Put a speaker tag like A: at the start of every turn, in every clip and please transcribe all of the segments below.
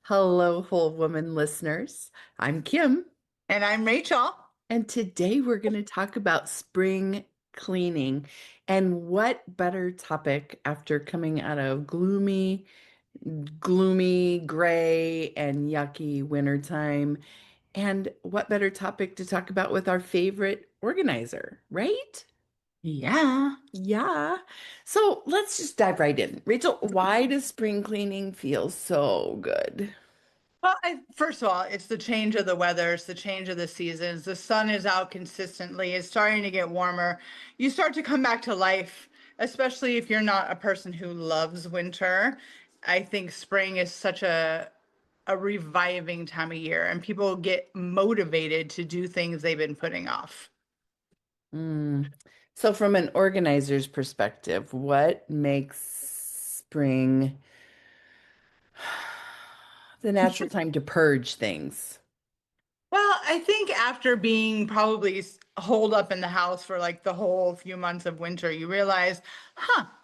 A: Hello, whole woman listeners. I'm Kim,
B: And I'm Rachel.
A: and today we're going to talk about spring cleaning. And what better topic after coming out of gloomy, gray, and yucky wintertime? And what better topic to talk about with our favorite organizer, right?
B: Yeah.
A: Yeah. So let's just dive right in. Rachel, why does spring cleaning feel so good?
B: Well, first of all, it's the change of the weather, it's the change of the seasons. The sun is out consistently, it's starting to get warmer. You start to come back to life, especially if you're not a person who loves winter. I think spring is such a reviving time of year, and people get motivated to do things they've been putting off.
A: Mm. So, from an organizer's perspective, what makes spring the natural time to purge things?
B: Well, I think after being probably holed up in the house for like the whole few months of winter, you realize,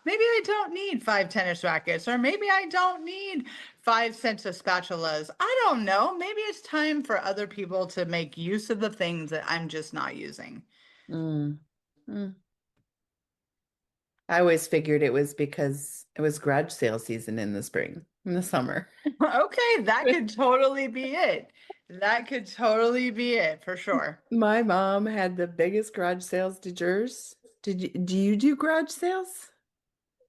B: maybe I don't need five tennis rackets, or maybe I don't need five sets of spatulas. I don't know. Maybe it's time for other people to make use of the things that I'm just not using.
A: Mm. Mm. I always figured it was because it was garage sale season in the spring, in the summer.
B: Okay, that could totally be it. That could totally be it for sure.
A: My mom had the biggest garage sales. Did yours? Do you do garage sales?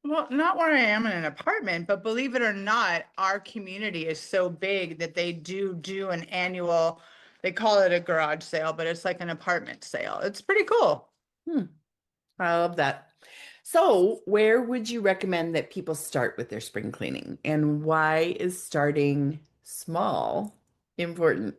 B: Well, not where I am in an apartment, but believe it or not, our community is so big that they do an annual, they call it a garage sale, but it's like an apartment sale. It's pretty cool.
A: Hmm. I love that. So, where would you recommend that people start with their spring cleaning? And why is starting small important?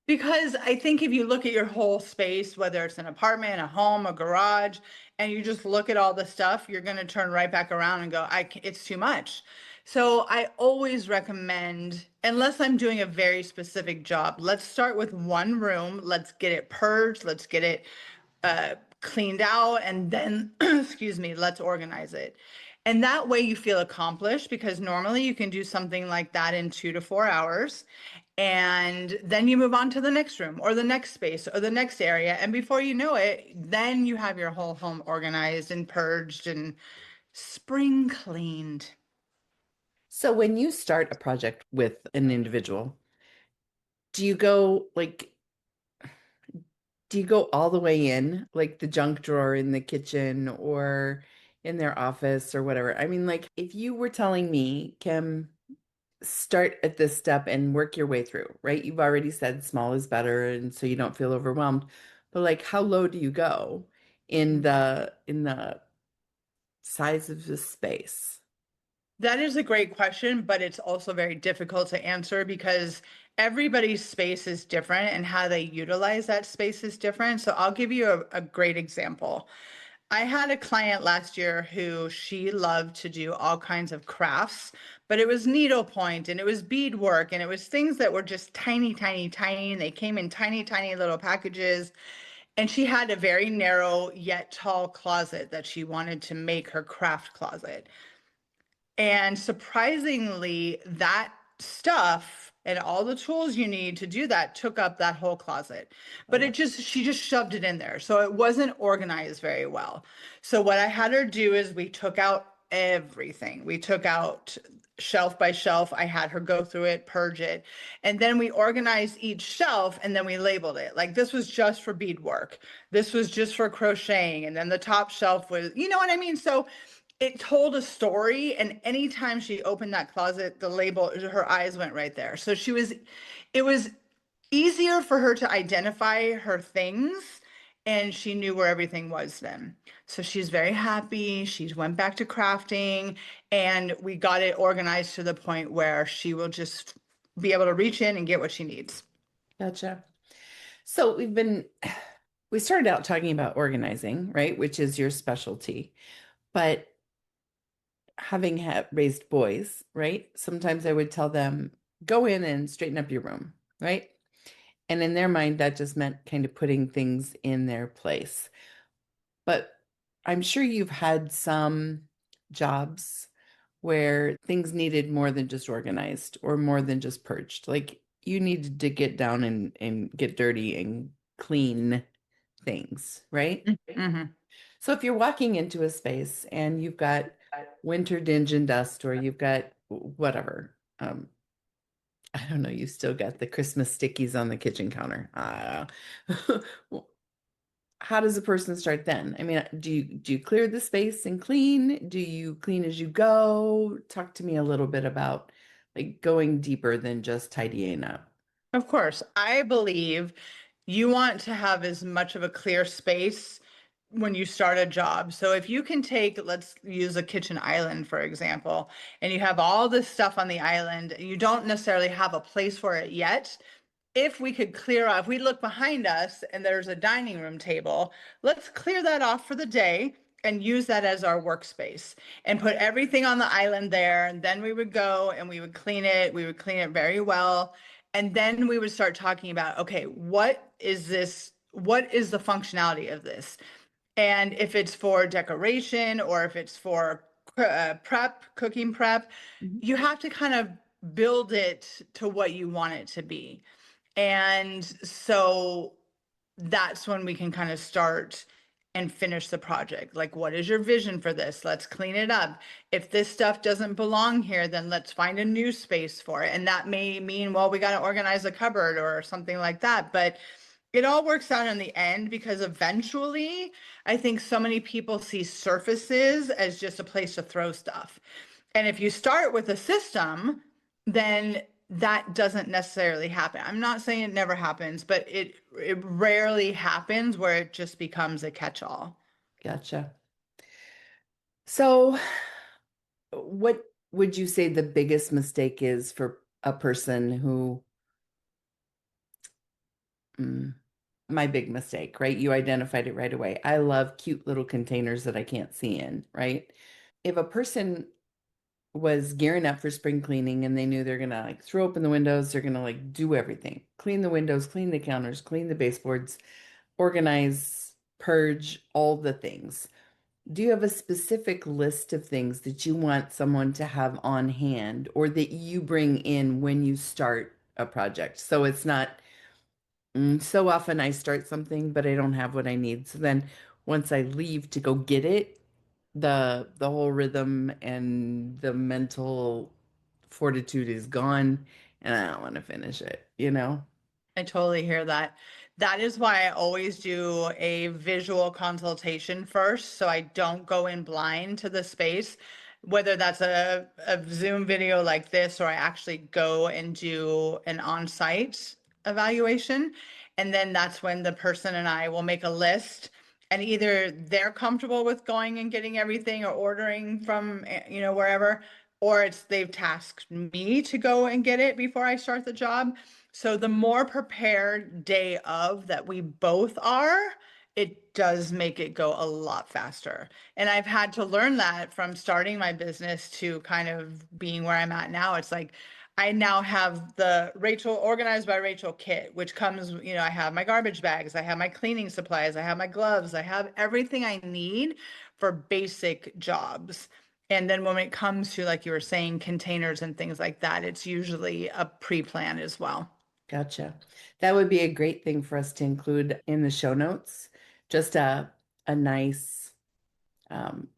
B: Because I think if you look at your whole space, whether it's an apartment, a home, a garage, and you just look at all the stuff, you're going to turn right back around and go, it's too much. So I always recommend, unless I'm doing a very specific job, let's start with one room. Let's get it purged. Let's get it cleaned out. And then, excuse me, let's organize it. And that way you feel accomplished because normally you can do something like that in 2 to 4 hours. And then you move on to the next room or the next space or the next area. And before you know it, then you have your whole home organized and purged and spring cleaned.
A: So, when you start a project with an individual, do you go like, do you go all the way in, like the junk drawer in the kitchen or in their office or whatever? I mean, like, if you were telling me, Kim, start at this step and work your way through, right? You've already said small is better, and so you don't feel overwhelmed. But like, how low do you go in the size of the space?
B: That is a great question, but it's also very difficult to answer because everybody's space is different and how they utilize that space is different. So I'll give you a great example. I had a client last year who she loved to do all kinds of crafts, but it was needlepoint and it was beadwork and it was things that were just tiny, tiny, tiny. And they came in tiny, tiny little packages. And she had a very narrow yet tall closet that she wanted to make her craft closet. And surprisingly, that stuff and all the tools you need to do that took up that whole closet. But
A: Oh,
B: she just shoved it in there. So it wasn't organized very well. So what I had her do is we took out everything. We took out shelf by shelf. I had her go through it, purge it. And then we organized each shelf and then we labeled it. Like this was just for beadwork. This was just for crocheting. And then the top shelf was, you know what I mean? So it told a story, and anytime she opened that closet, the label, her eyes went right there. So it was easier for her to identify her things, and she knew where everything was then. So she's very happy. She went back to crafting, and we got it organized to the point where she will just be able to reach in and get what she needs.
A: gotcha. So we started out talking about organizing, right? Which is your specialty. But having raised boys, right? Sometimes I would tell them, go in and straighten up your room, right? And in their mind, that just meant kind of putting things in their place. But I'm sure you've had some jobs where things needed more than just organized or more than just purged. Like you needed to get down and get dirty and clean things, right?
B: Hmm.
A: So if you're walking into a space and you've got winter dinge and dust, or you've got whatever, I don't know, you still got the Christmas stickies on the kitchen counter. Well, how does a person start then? I mean, do you clear the space and clean? Do you clean as you go? Talk to me a little bit about like going deeper than just tidying up.
B: Of course, I believe you want to have as much of a clear space when you start a job. So if you can take, let's use a kitchen island, for example, and you have all this stuff on the island, you don't necessarily have a place for it yet. If we could clear off, if we look behind us and there's a dining room table, let's clear that off for the day and use that as our workspace and put everything on the island there. And then we would go and we would clean it. We would clean it very well. And then we would start talking about, okay, what is this? What is the functionality of this? And if it's for decoration or if it's for prep, cooking prep,
A: Mhm.
B: you have to kind of build it to what you want it to be. And so that's when we can kind of start and finish the project. Like, what is your vision for this? Let's clean it up. If this stuff doesn't belong here, then let's find a new space for it. And that may mean, well, we got to organize a cupboard or something like that. But it all works out in the end because eventually, I think so many people see surfaces as just a place to throw stuff. And if you start with a system, then that doesn't necessarily happen. I'm not saying it never happens, but it rarely happens where it just becomes a catch-all.
A: Gotcha. So, what would you say the biggest mistake is for a person who, mm, my big mistake, right? You identified it right away. I love cute little containers that I can't see in, right? If a person was gearing up for spring cleaning and they knew they're gonna like throw open the windows, they're gonna like do everything, clean the windows, clean the counters, clean the baseboards, organize, purge, all the things. Do you have a specific list of things that you want someone to have on hand or that you bring in when you start a project? So it's not so often I start something, but I don't have what I need. So then once I leave to go get it, the whole rhythm and the mental fortitude is gone and I don't want to finish it, you know?
B: I totally hear that. That is why I always do a visual consultation first, so I don't go in blind to the space, whether that's a Zoom video like this, or I actually go and do an on-site evaluation. And then that's when the person and I will make a list, and either they're comfortable with going and getting everything or ordering from, wherever, or it's they've tasked me to go and get it before I start the job. So the more prepared day of that we both are, it does make it go a lot faster. And I've had to learn that from starting my business to kind of being where I'm at now. It's like I now have the Rachel Organized by Rachel kit, which comes, I have my garbage bags, I have my cleaning supplies, I have my gloves, I have everything I need for basic jobs. And then when it comes to, like you were saying, containers and things like that, it's usually a pre-plan as well.
A: Gotcha. That would be a great thing for us to include in the show notes. Just a nice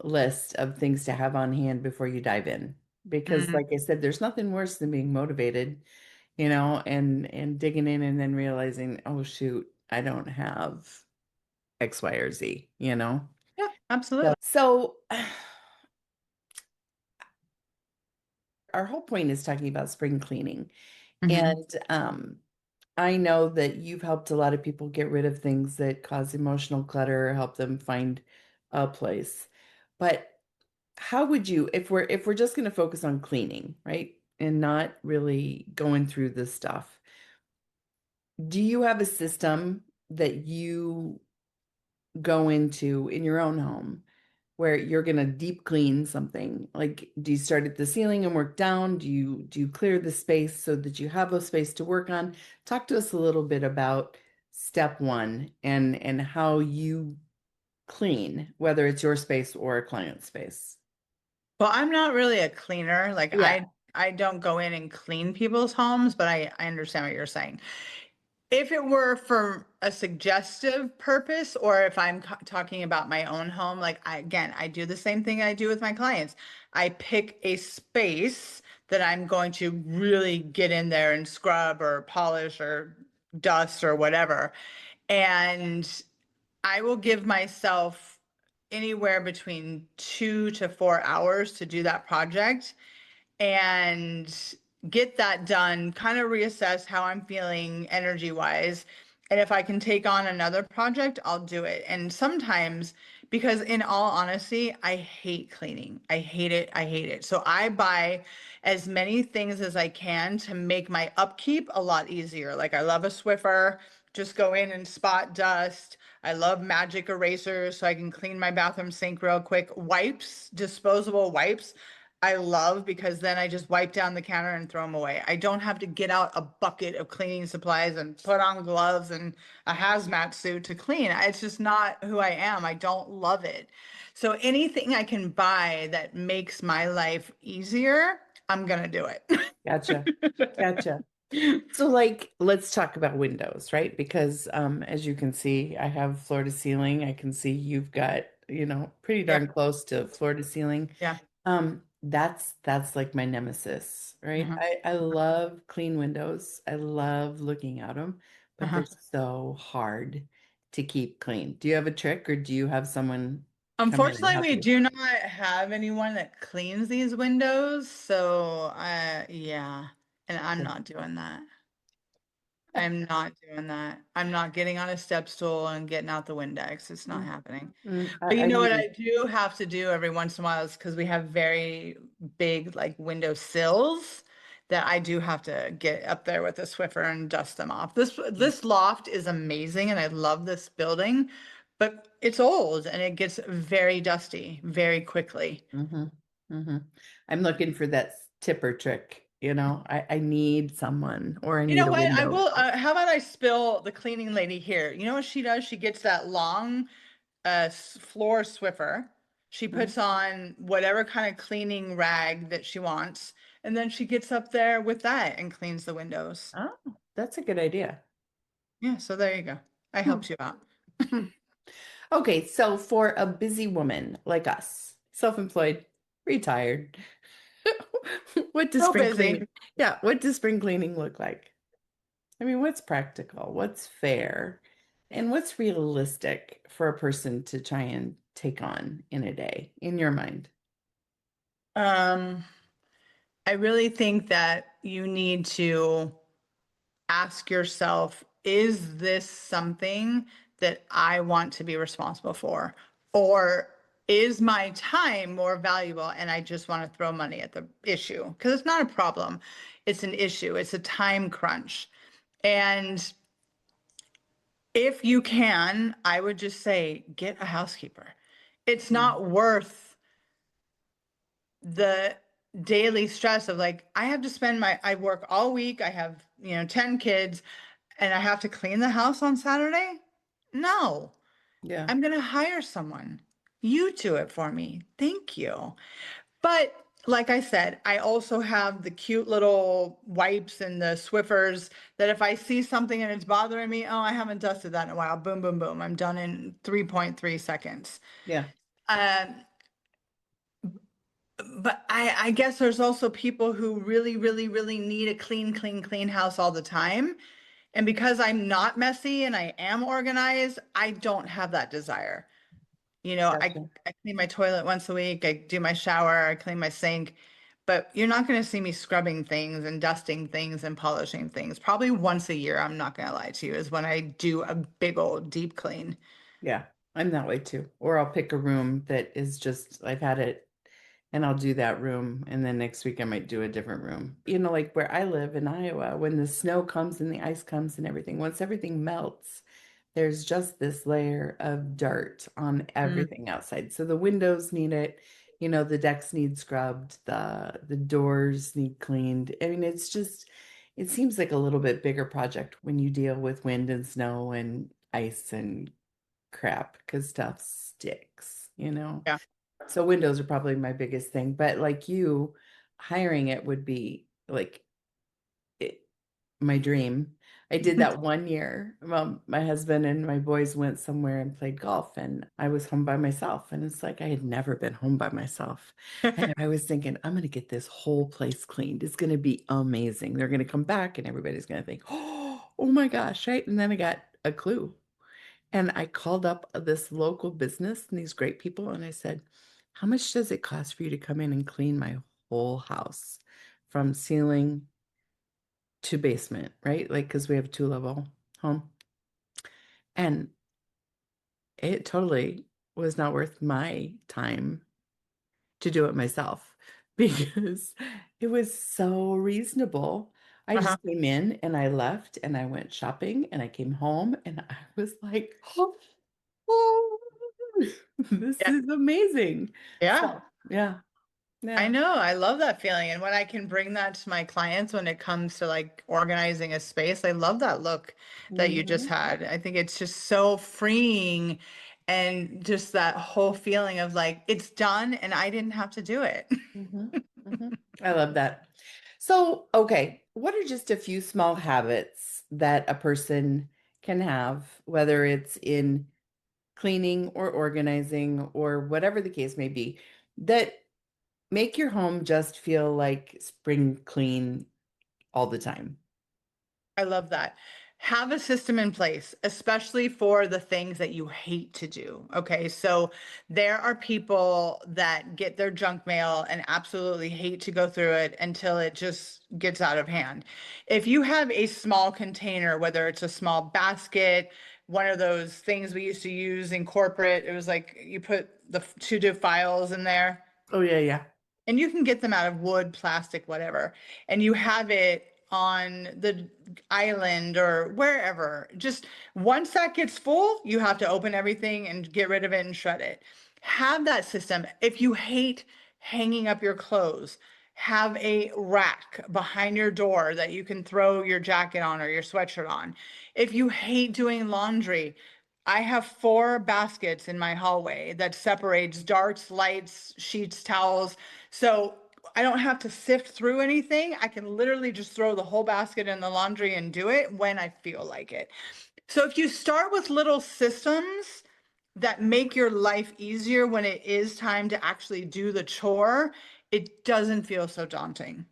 A: list of things to have on hand before you dive in. Because
B: Mm,
A: like I said, there's nothing worse than being motivated, and digging in and then realizing, oh shoot, I don't have X, Y, or Z, you know?
B: yeah, absolutely.
A: So our whole point is talking about spring cleaning.
B: Hmm.
A: And I know that you've helped a lot of people get rid of things that cause emotional clutter, help them find a place. But how would you, if we're just going to focus on cleaning, right? And not really going through this stuff, do you have a system that you go into in your own home where you're going to deep clean something? Like, do you start at the ceiling and work down? Do you clear the space so that you have a space to work on? Talk to us a little bit about step one and how you clean, whether it's your space or a client space.
B: Well, I'm not really a cleaner. Like
A: Yeah,
B: I don't go in and clean people's homes, but I understand what you're saying. If it were for a suggestive purpose, or if I'm talking about my own home, like again, I do the same thing I do with my clients. I pick a space that I'm going to really get in there and scrub or polish or dust or whatever. And I will give myself anywhere between 2 to 4 hours to do that project and get that done, kind of reassess how I'm feeling energy wise. And if I can take on another project, I'll do it. And sometimes, because in all honesty, I hate cleaning. I hate it. I hate it. So I buy as many things as I can to make my upkeep a lot easier. Like I love a Swiffer, just go in and spot dust. I love magic erasers so I can clean my bathroom sink real quick. Wipes, disposable wipes. I love because then I just wipe down the counter and throw them away. I don't have to get out a bucket of cleaning supplies and put on gloves and a hazmat suit to clean. It's just not who I am. I don't love it. So anything I can buy that makes my life easier, I'm gonna do
A: gotcha.
B: it.
A: Gotcha. So like let's talk about windows, right? Because as you can see, I have floor to ceiling. I can see you've got, pretty
B: Yeah,
A: darn close to floor to ceiling.
B: yeah.
A: That's like my nemesis, right?
B: Uh-huh.
A: I love clean windows. I love looking at them, but they're
B: Uh-huh.
A: so hard to keep clean. Do you have a trick or do you have someone come in and
B: Unfortunately,
A: help
B: we
A: you?
B: do not have anyone that cleans these windows, so yeah, and I'm not doing that. I'm not doing that. I'm not getting on a step stool and getting out the Windex. It's not
A: Mm,
B: happening. But you
A: I
B: know what
A: need,
B: I do have to do every once in a while is because we have very big like window sills that I do have to get up there with a Swiffer and dust them off. This loft is amazing and I love this building, but it's old and it gets very dusty very quickly.
A: hmm hmm I'm looking for that tipper trick, I need someone or I
B: You
A: need
B: know
A: a
B: what? I
A: window.
B: will. How about I spill the cleaning lady here? You know what she does? She gets that long floor Swiffer. She
A: Mhm.
B: puts on whatever kind of cleaning rag that she wants, and then she gets up there with that and cleans the windows.
A: Oh, that's a good idea.
B: Yeah, so there you go. I
A: Hmm.
B: helped you out.
A: Hmm. Okay, so for a busy woman like us, self-employed, retired, what does
B: So
A: spring
B: busy.
A: cleaning, yeah, what does spring cleaning look like? I mean, what's practical? What's fair? And what's realistic for a person to try and take on in a day, in your mind?
B: Um, I really think that you need to ask yourself, is this something that I want to be responsible for? Or is my time more valuable and I just want to throw money at the issue? Because it's not a problem, it's an issue, it's a time crunch. And if you can, I would just say get a housekeeper. It's
A: Mm.
B: not worth the daily stress of like, I have to spend I work all week, I have, 10 kids, and I have to clean the house on Saturday? No,
A: Yeah,
B: I'm going to hire someone. You do it for me. Thank you. But like I said, I also have the cute little wipes and the Swiffers that if I see something and it's bothering me, oh, I haven't dusted that in a while. Boom, boom, boom. I'm done in 3.3 seconds.
A: yeah,
B: Um, but I guess there's also people who really, really, really need a clean, clean, clean house all the time. And because I'm not messy and I am organized, I don't have that desire.
A: gotcha.
B: I clean my toilet once a week, I do my shower, I clean my sink, but you're not going to see me scrubbing things and dusting things and polishing things. Probably once a year, I'm not going to lie to you, is when I do a big old deep clean.
A: Yeah, I'm that way too. Or I'll pick a room that is just, I've had it and I'll do that room. And then next week I might do a different room. Like where I live in Iowa, when the snow comes and the ice comes and everything, once everything melts, there's just this layer of dirt on
B: Mm,
A: everything outside. So the windows need it, the decks need scrubbed, the doors need cleaned. I mean, it seems like a little bit bigger project when you deal with wind and snow and ice and crap because stuff sticks.
B: yeah.
A: So windows are probably my biggest thing, but like you, hiring it would be like it, my dream. I did that one year. My husband and my boys went somewhere and played golf, and I was home by myself. And it's like I had never been home by myself. And I was thinking, I'm going to get this whole place cleaned. It's going to be amazing. They're going to come back, and everybody's going to think, oh my gosh, right? And then I got a clue. And I called up this local business and these great people, and I said, how much does it cost for you to come in and clean my whole house from ceiling to basement, right? Like, because we have a two-level home. And it totally was not worth my time to do it myself because it was so reasonable. I
B: Uh-huh.
A: just came in and I left and I went shopping and I came home and I was like, oh, this
B: Yeah.
A: is amazing.
B: Yeah.
A: So, yeah,
B: I
A: yeah.
B: know. I love that feeling. And when I can bring that to my clients when it comes to like organizing a space, I love that look that you just
A: Mhm,
B: had. I think it's just so freeing and just that whole feeling of like it's done and I didn't have to do it.
A: mhm, mhm. I love that. So, okay, what are just a few small habits that a person can have, whether it's in cleaning or organizing or whatever the case may be, that make your home just feel like spring clean all the time?
B: I love that. Have a system in place, especially for the things that you hate to do. Okay. So there are people that get their junk mail and absolutely hate to go through it until it just gets out of hand. If you have a small container, whether it's a small basket, one of those things we used to use in corporate, it was like you put the to-do files in there
A: Oh, yeah, yeah.
B: and you can get them out of wood, plastic, whatever, and you have it on the island or wherever. Just once that gets full, you have to open everything and get rid of it and shred it. Have that system. If you hate hanging up your clothes, have a rack behind your door that you can throw your jacket on or your sweatshirt on. If you hate doing laundry, I have 4 baskets in my hallway that separates darts, lights, sheets, towels. So I don't have to sift through anything. I can literally just throw the whole basket in the laundry and do it when I feel like it. So if you start with little systems that make your life easier when it is time to actually do the chore, it doesn't feel so daunting.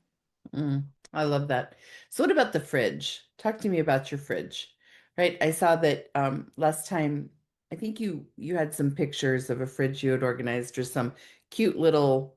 A: I love that. So what about the fridge? Talk to me about your fridge. Right? I saw that last time I think you had some pictures of a fridge you had organized or some cute little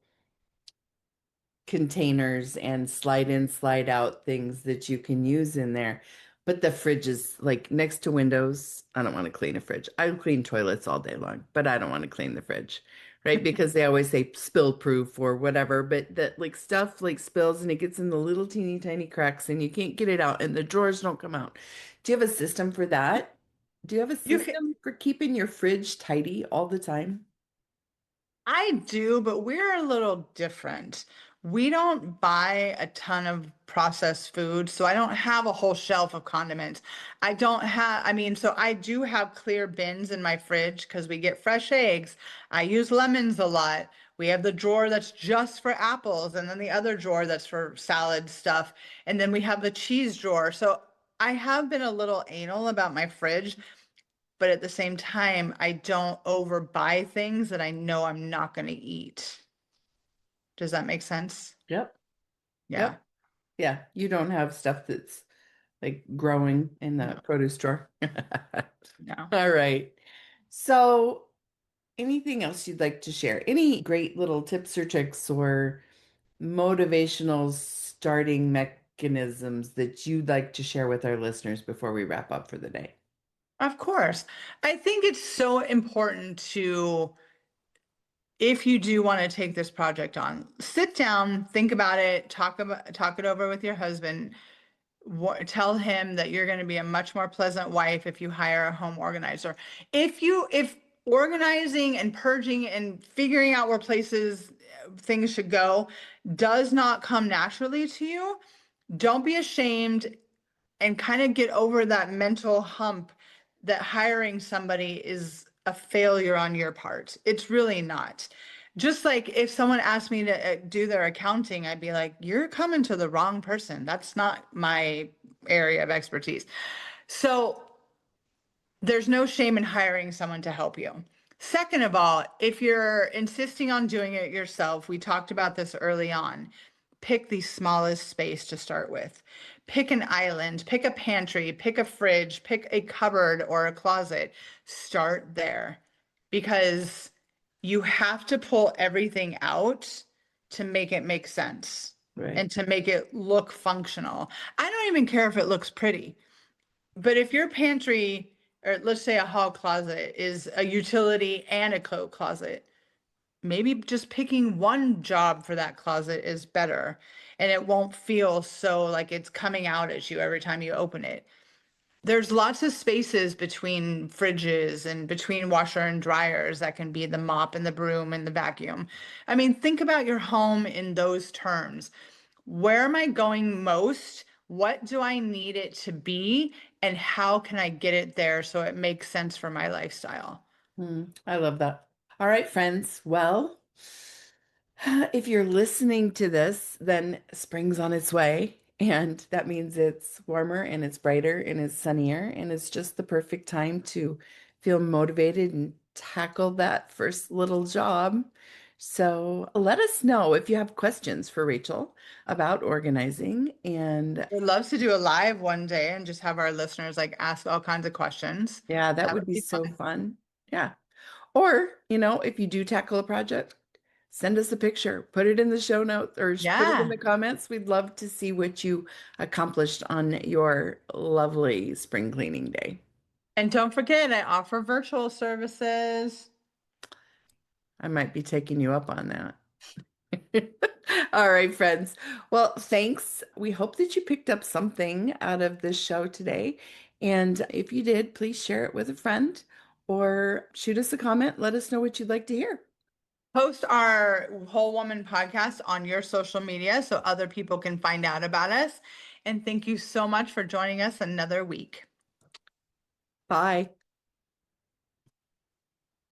A: containers and slide in, slide out things that you can use in there. But the fridge is like next to windows. I don't want to clean a fridge. I clean toilets all day long, but I don't want to clean the fridge, right? Because they always say spill proof or whatever, but that like stuff like spills and it gets in the little teeny tiny cracks and you can't get it out and the drawers don't come out. Do you have a system for that? Do you have a
B: You can,
A: system for keeping your fridge tidy all the time?
B: I do, but we're a little different. We don't buy a ton of processed food, so I don't have a whole shelf of condiments. I don't have, I mean, so I do have clear bins in my fridge because we get fresh eggs. I use lemons a lot. We have the drawer that's just for apples, and then the other drawer that's for salad stuff. And then we have the cheese drawer. So I have been a little anal about my fridge, but at the same time, I don't overbuy things that I know I'm not going to eat. Does that make sense?
A: Yep.
B: Yeah.
A: Yep. Yeah. You don't have stuff that's like growing in
B: No,
A: the produce drawer.
B: no.
A: All right. So, anything else you'd like to share? Any great little tips or tricks or motivational starting mechanisms that you'd like to share with our listeners before we wrap up for the day?
B: Of course. I think it's so important to, if you do want to take this project on, sit down, think about it, talk it over with your husband. Tell him that you're going to be a much more pleasant wife if you hire a home organizer. If organizing and purging and figuring out where places things should go does not come naturally to you, don't be ashamed and kind of get over that mental hump that hiring somebody is a failure on your part. It's really not. Just like if someone asked me to do their accounting, I'd be like, you're coming to the wrong person. That's not my area of expertise. So there's no shame in hiring someone to help you. Second of all, if you're insisting on doing it yourself, we talked about this early on. Pick the smallest space to start with. Pick an island, pick a pantry, pick a fridge, pick a cupboard or a closet. Start there because you have to pull everything out to make it make sense
A: Right.
B: and to make it look functional. I don't even care if it looks pretty. But if your pantry, or let's say a hall closet, is a utility and a coat closet, maybe just picking one job for that closet is better. And it won't feel so like it's coming out at you every time you open it. There's lots of spaces between fridges and between washer and dryers that can be the mop and the broom and the vacuum. I mean, think about your home in those terms. Where am I going most? What do I need it to be? And how can I get it there so it makes sense for my lifestyle?
A: I love that. All right, friends. Well, if you're listening to this, then spring's on its way. And that means it's warmer and it's brighter and it's sunnier. And it's just the perfect time to feel motivated and tackle that first little job. So let us know if you have questions for Rachel about organizing. And
B: I'd love to do a live one day and just have our listeners like ask all kinds of questions.
A: yeah, that
B: That
A: would
B: would
A: be
B: be
A: so
B: fun.
A: fun. Yeah. Or, if you do tackle a project, send us a picture, put it in the show notes or put it in
B: Yeah.
A: the comments. We'd love to see what you accomplished on your lovely spring cleaning day.
B: And don't forget, I offer virtual services.
A: I might be taking you up on that. All right, friends. Well, thanks. We hope that you picked up something out of this show today. And if you did, please share it with a friend or shoot us a comment. Let us know what you'd like to hear.
B: Post our Whole Woman podcast on your social media so other people can find out about us. And thank you so much for joining us another week.
A: Bye.